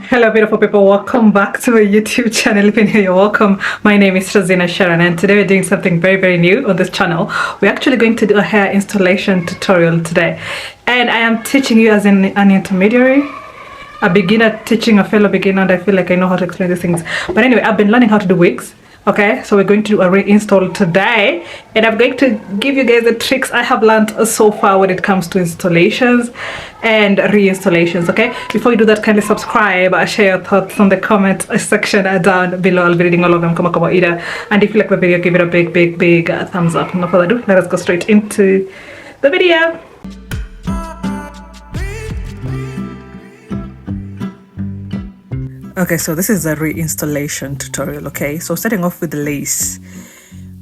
Hello beautiful people, welcome back to my YouTube channel. If you're new, you're welcome. My name is Rosina Sharon and today we're doing something very new on this channel. We're actually going to do a hair installation tutorial today, and I am teaching you as an intermediary, a beginner teaching a fellow beginner, and I feel like I know how to explain these things. But anyway, I've been learning how to do wigs. Okay, so we're going to do a reinstall today, and I'm going to give you guys the tricks I have learned so far when it comes to installations and reinstallations. Okay, before you do that, kindly subscribe, share your thoughts on the comment section down below. I'll be reading all of them, and if you like the video, give it a big thumbs up. No further ado, let us go straight into the video. Okay, so this is a reinstallation tutorial. Okay, so starting off with the lace,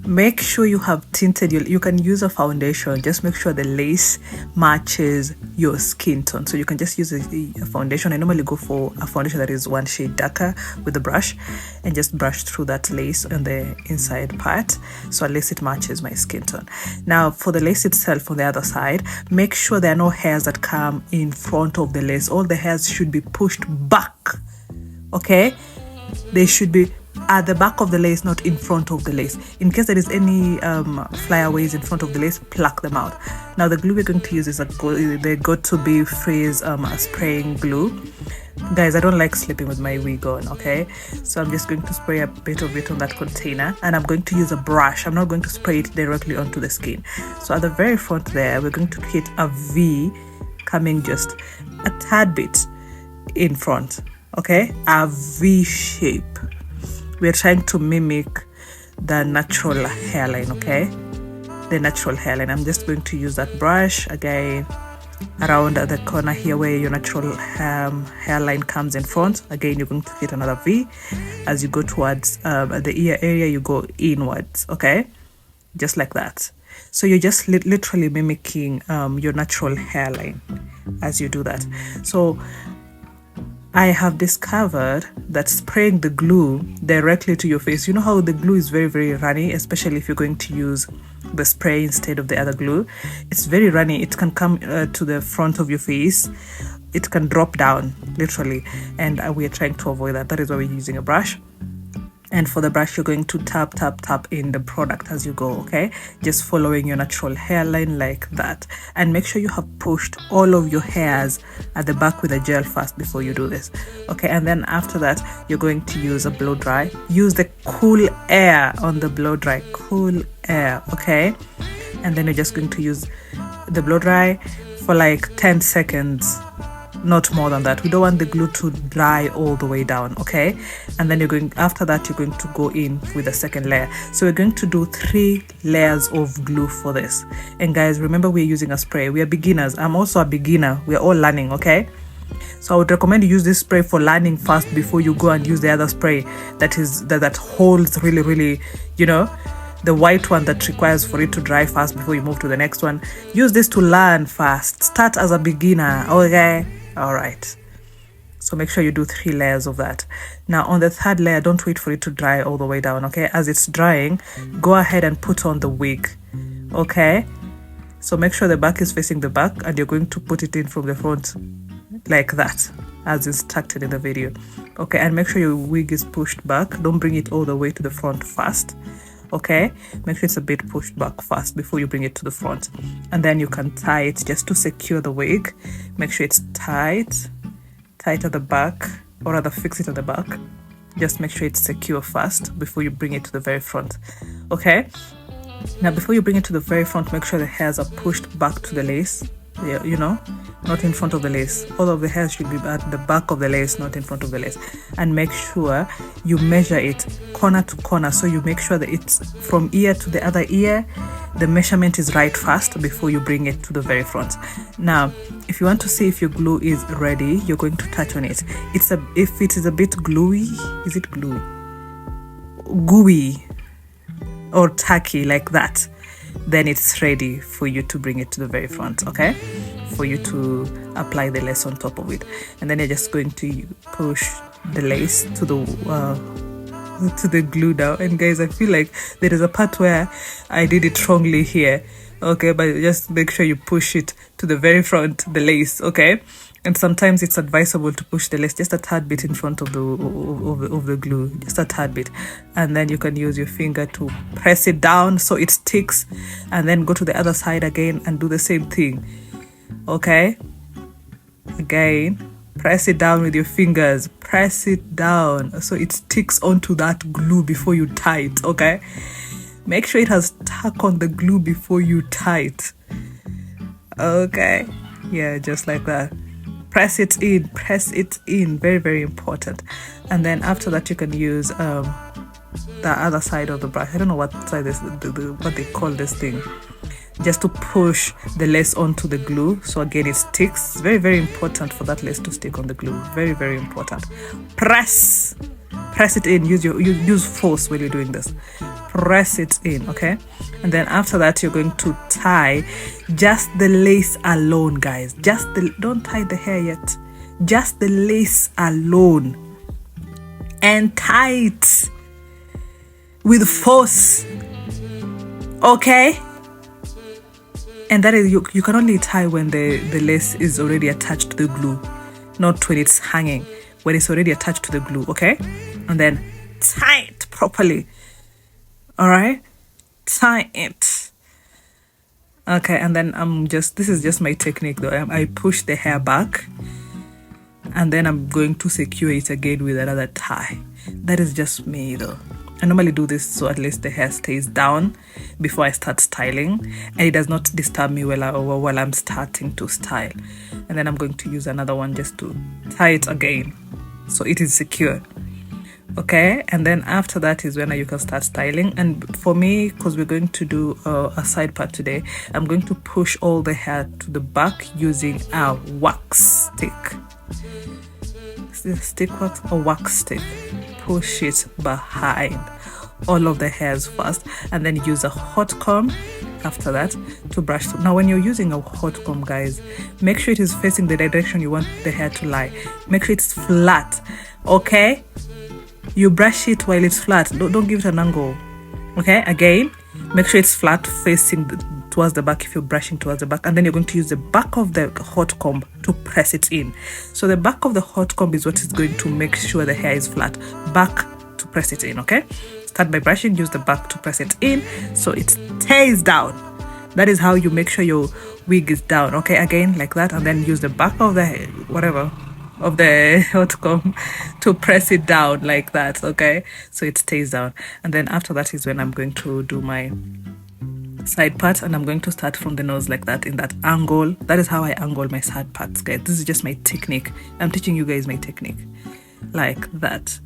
make sure you have tinted you can use a foundation. Just make sure the lace matches your skin tone. So you can just use a foundation. I normally go for a foundation that is one shade darker with the brush, and just brush through that lace on the inside part, so at least it matches my skin tone. Now for the lace itself, on the other side, make sure there are no hairs that come in front of the lace. All the hairs should be pushed back. Okay, they should be at the back of the lace, not in front of the lace. In case there is any flyaways in front of the lace, pluck them out. Now the glue we're going to use is the got2b freeze spraying glue. Guys, I don't like sleeping with my wig on. Okay, so I'm just going to spray a bit of it on that container, and I'm going to use a brush. I'm not going to spray it directly onto the skin. So at the very front there, we're going to create a V coming just a tad bit in front. Okay, a V shape. We're trying to mimic the natural hairline. Okay, the natural hairline. I'm just going to use that brush again around the corner here where your natural hairline comes in front. Again, you're going to create another V. As you go towards the ear area, you go inwards. Okay, just like that. So you're just literally mimicking your natural hairline as you do that. So I have discovered that spraying the glue directly to your face, you know how the glue is very runny, especially if you're going to use the spray instead of the other glue. It's very runny. It can come to the front of your face. It can drop down literally, and we are trying to avoid that. That is why we're using a brush. And for the brush, you're going to tap in the product as you go. Okay, just following your natural hairline like that, and make sure you have pushed all of your hairs at the back with a gel first before you do this. Okay, and then after that, you're going to use a blow dry. Use the cool air on the blow dry, cool air. Okay, and then you're just going to use the blow dry for like 10 seconds, not more than that. We don't want the glue to dry all the way down. Okay, and then after that you're going to go in with the second layer. So we're going to do 3 layers of glue for this. And guys, remember, we're using a spray. We are beginners. I'm also a beginner. We're all learning. Okay, so I would recommend you use this spray for learning first before you go and use the other spray that holds really, you know, the white one that requires for it to dry fast before you move to the next one. Use this to learn fast. Start as a beginner. Okay, all right, so make sure you do 3 layers of that. Now on the 3rd layer, don't wait for it to dry all the way down. Okay, as it's drying, go ahead and put on the wig. Okay, so make sure the back is facing the back, and you're going to put it in from the front like that, as instructed in the video. Okay, and make sure your wig is pushed back. Don't bring it all the way to the front first. Okay, make sure it's a bit pushed back first before you bring it to the front, and then you can tie it just to secure the wig. Make sure it's tight at the back, or rather fix it at the back. Just make sure it's secure first before you bring it to the very front. Okay, now before you bring it to the very front, make sure the hairs are pushed back to the lace. Yeah, you know, not in front of the lace. All of the hairs should be at the back of the lace, not in front of the lace. And make sure you measure it corner to corner, so you make sure that it's from ear to the other ear. The measurement is right first before you bring it to the very front. Now, if you want to see if your glue is ready, you're going to touch on it. If it is a bit gluey, is it glue? Gooey or tacky like that, then it's ready for you to bring it to the very front. Okay, for you to apply the lace on top of it, and then you're just going to push the lace to the glue now. And guys, I feel like there is a part where I did it wrongly here. Okay, but just make sure you push it to the very front, the lace, okay? And sometimes it's advisable to push the lace just a tad bit in front of the glue, just a tad bit. And then you can use your finger to press it down so it sticks, and then go to the other side again and do the same thing, okay? Again, press it down with your fingers, press it down so it sticks onto that glue before you tie it, okay? Make sure it has stuck on the glue before you tie it, okay? Yeah, just like that. Press it in, very, very important. And then after that, you can use the other side of the brush. I don't know what side this, what they call this thing, just to push the lace onto the glue. So again, it sticks. It's very, very important for that lace to stick on the glue. Very, very important. Press it in. Use force when you're doing this. Press it in, okay? And then after that, you're going to tie just the lace alone, guys. Don't tie the hair yet. Just the lace alone, and tie it with force, okay? And that is, you can only tie when the lace is already attached to the glue, not when it's hanging, when it's already attached to the glue, okay? And then tie it properly, all right? Tie it. Okay, and then this is just my technique though. I push the hair back, and then I'm going to secure it again with another tie. That is just me though. I normally do this so at least the hair stays down before I start styling, and it does not disturb me while I'm starting to style. And then I'm going to use another one just to tie it again so it is secure, okay? And then after that is when you can start styling. And for me, because we're going to do a side part today, I'm going to push all the hair to the back using a wax stick. Stick wax or wax stick. Push it behind all of the hairs first, and then use a hot comb after that to brush through. Now when you're using a hot comb, guys, make sure it is facing the direction you want the hair to lie. Make sure it's flat, okay? You brush it while it's flat. Don't give it an angle, okay? Again, make sure it's flat, facing towards the back if you're brushing towards the back. And then you're going to use the back of the hot comb to press it in. So the back of the hot comb is what is going to make sure the hair is flat. Back to press it in, okay? Start by brushing, use the back to press it in so it stays down. That is how you make sure your wig is down, okay? Again, like that. And then use the back of the of the hot comb to press it down like that, okay? So it stays down. And then after that is when I'm going to do my side part, and I'm going to start from the nose like that, in that angle. That is how I angle my side parts, guys. This is just my technique. I'm teaching you guys my technique like that,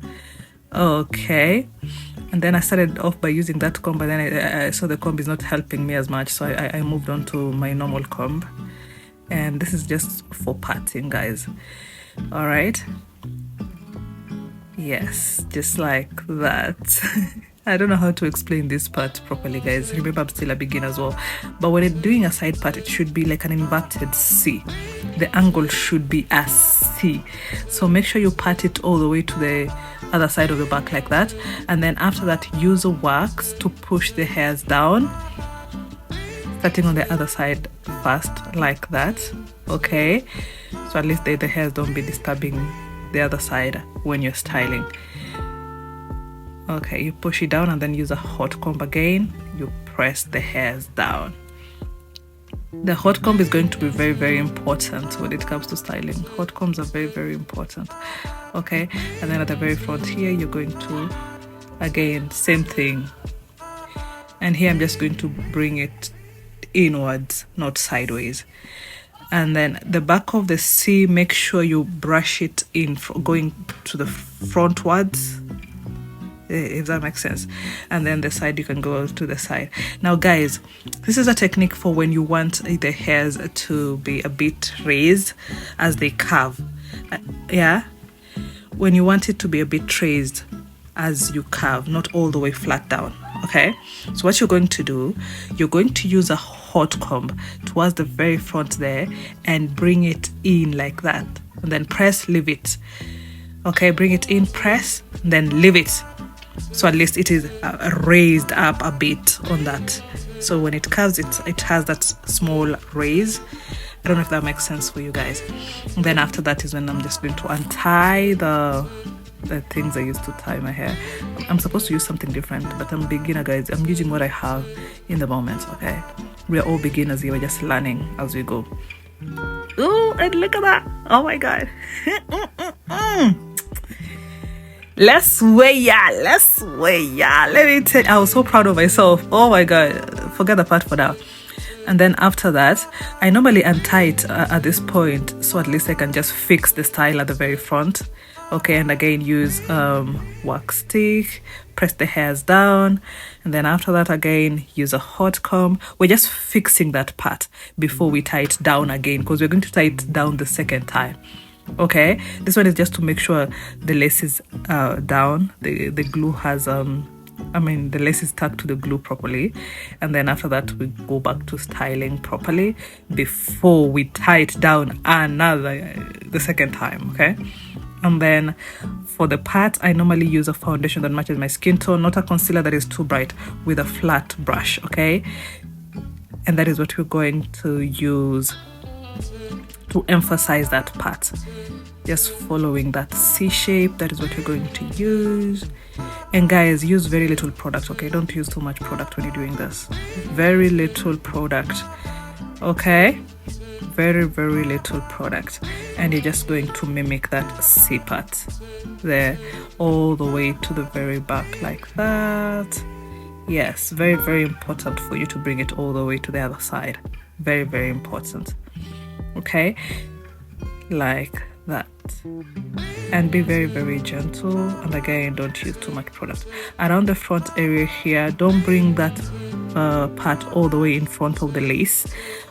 okay? And then I started off by using that comb, but then I saw the comb is not helping me as much, so I moved on to my normal comb. And this is just for parting, guys. All right, yes, just like that. I don't know how to explain this part properly, guys. Remember, I'm still a beginner as well. But when you're doing a side part, it should be like an inverted C. The angle should be a C. So make sure you part it all the way to the other side of the back like that. And then after that, use a wax to push the hairs down, starting on the other side first like that, okay? So at least the hairs don't be disturbing the other side when you're styling. Okay, you push it down and then use a hot comb again. You press the hairs down. The hot comb is going to be very, very important when it comes to styling. Hot combs are very, very important. Okay, and then at the very front here, you're going to, again, same thing. And here I'm just going to bring it inwards, not sideways. And then the back of the C, make sure you brush it in, going to the frontwards, if that makes sense. And then the side, you can go to the side. Now guys, this is a technique for when you want the hairs to be a bit raised as they curve. Yeah, when you want it to be a bit raised as you curve, not all the way flat down. Okay, so what you're going to do, you're going to use a hot comb towards the very front there and bring it in like that, and then press, leave it. Okay, bring it in, press, then leave it. So at least it is raised up a bit on that. So when it curves, it has that small raise. I don't know if that makes sense for you guys. And then after that is when I'm just going to untie the things I used to tie my hair. I'm supposed to use something different, but I'm a beginner, guys. I'm using what I have in the moment, okay? We're all beginners here. We're just learning as we go. Oh, and look at that. Oh my God. Let's sway. Let me tell you, I was so proud of myself. Oh my God. Forget the part for now. And then after that, I normally untie it at this point, so at least I can just fix the style at the very front. Okay, and again use wax stick, press the hairs down, and then after that again use a hot comb. We're just fixing that part before we tie it down again, because we're going to tie it down the second time. Okay, this one is just to make sure the lace is down, the glue has the lace is stuck to the glue properly, and then after that we go back to styling properly before we tie it down the second time. Okay. And then for the part, I normally use a foundation that matches my skin tone, not a concealer that is too bright, with a flat brush, okay? And that is what we're going to use to emphasize that part. Just following that C shape, that is what we're going to use. And guys, use very little product, okay? Don't use too much product when you're doing this. Very little product, okay? Very, very little product, and you're just going to mimic that C part there all the way to the very back like that. Yes, very, very important for you to bring it all the way to the other side. Very, very important. Okay, like that. And be very, very gentle, and again, don't use too much product around the front area here. Don't bring that part all the way in front of the lace.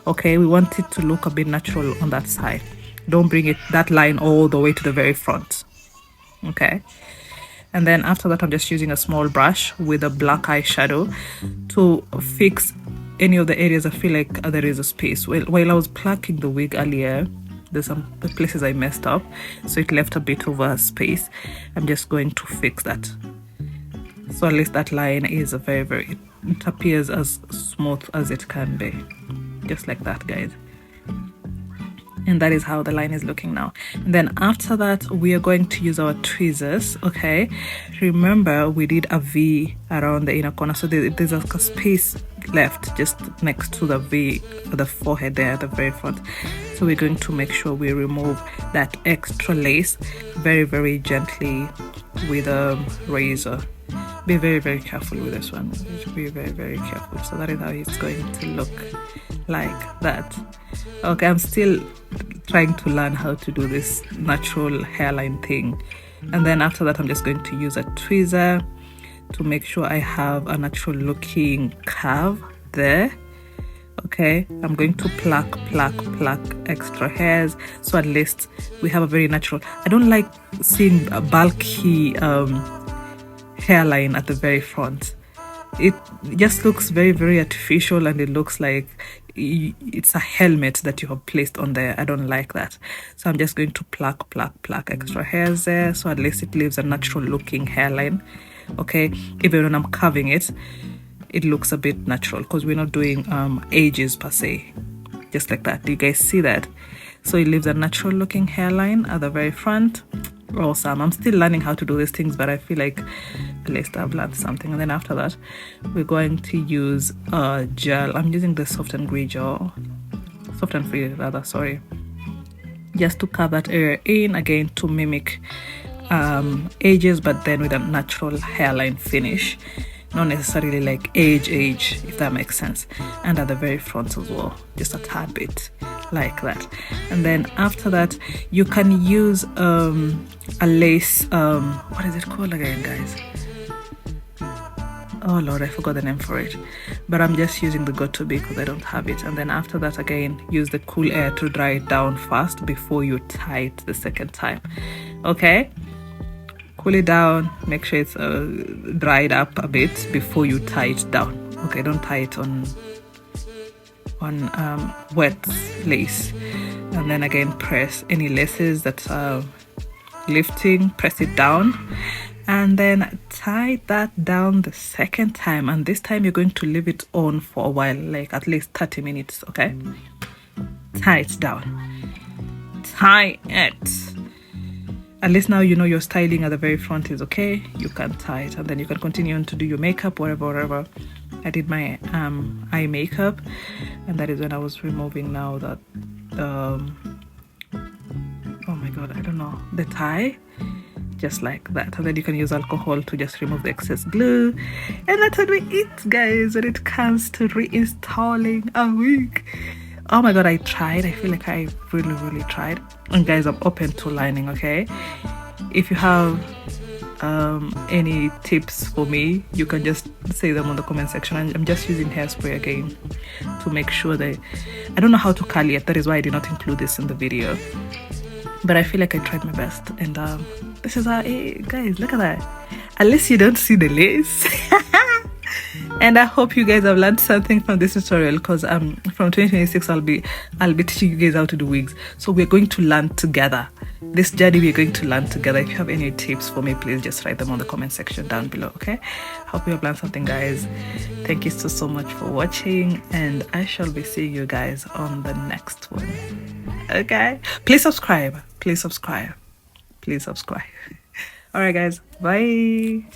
Okay, we want it to look a bit natural on that side. Don't bring that line all the way to the very front. Okay, and then after that I'm just using a small brush with a black eyeshadow to fix any of the areas I feel like there is a space. While I was plucking the wig earlier, there's some places I messed up, so it left a bit of a space. I'm just going to fix that, so at least that line is very, very, it appears as smooth as it can be, just like that, guys. And that is how the line is looking now. And then after that, we are going to use our tweezers. Okay, remember we did a V around the inner corner, so there's a space left just next to the V, the forehead there at the very front. So we're going to make sure we remove that extra lace very, very gently with a razor. Be very, very careful with this one. Be very, very careful. So that is how it's going to look like that. Okay, I'm still trying to learn how to do this natural hairline thing. And then after that, I'm just going to use a tweezer to make sure I have a natural looking curve there. Okay, I'm going to pluck extra hairs, so at least we have a very natural. I don't like seeing a bulky hairline at the very front. It just looks very, very artificial, and it looks like it's a helmet that you have placed on there. I don't like that, so I'm just going to pluck extra hairs there, so at least it leaves a natural looking hairline. Okay, even when I'm carving it, it looks a bit natural because we're not doing edges per se, just like that. Do you guys see that? So it leaves a natural looking hairline at the very front. Awesome. I'm still learning how to do these things, but I feel like at least I've learned something. And then after that, we're going to use gel. I'm using the soft and free gel, sorry, just to cover that area in, again to mimic edges, but then with a natural hairline finish, not necessarily like age, if that makes sense. And at the very front as well, just a tad bit like that. And then after that, you can use a lace, what is it called again, guys? Oh Lord, I forgot the name for it, but I'm just using the Got2b because I don't have it. And then after that, again, use the cool air to dry it down first before you tie it the second time. Okay, cool it down, make sure it's dried up a bit before you tie it down. Okay, don't tie it on wet lace. And then again, press any laces that are lifting, press it down, and then tie that down the second time. And this time you're going to leave it on for a while, like at least 30 minutes. Okay, tie it down. Tie it. At least now you know your styling at the very front is okay. You can tie it, and then you can continue on to do your makeup, whatever. I did my eye makeup, and that is when I was removing now that oh my god, I don't know, the tie, just like that. And then you can use alcohol to just remove the excess glue, and that's what we eat, guys, when it comes to reinstalling a wig. Oh my god, I tried. I feel like I really tried. And guys, I'm open to learning, okay? If you have any tips for me, you can just say them on the comment section. I'm just using hairspray again to make sure that I don't know how to curl yet. That is why I did not include this in the video, but I feel like I tried my best. And this is how, hey, guys, look at that. Unless you don't see the lace. And I hope you guys have learned something from this tutorial, because from 2026 I'll be teaching you guys how to do wigs. So we're going to learn together. This journey we're going to learn together. If you have any tips for me, please just write them on the comment section down below, okay? Hope you have learned something, guys. Thank you so much for watching, and I shall be seeing you guys on the next one, okay? Please subscribe. All right, guys, bye.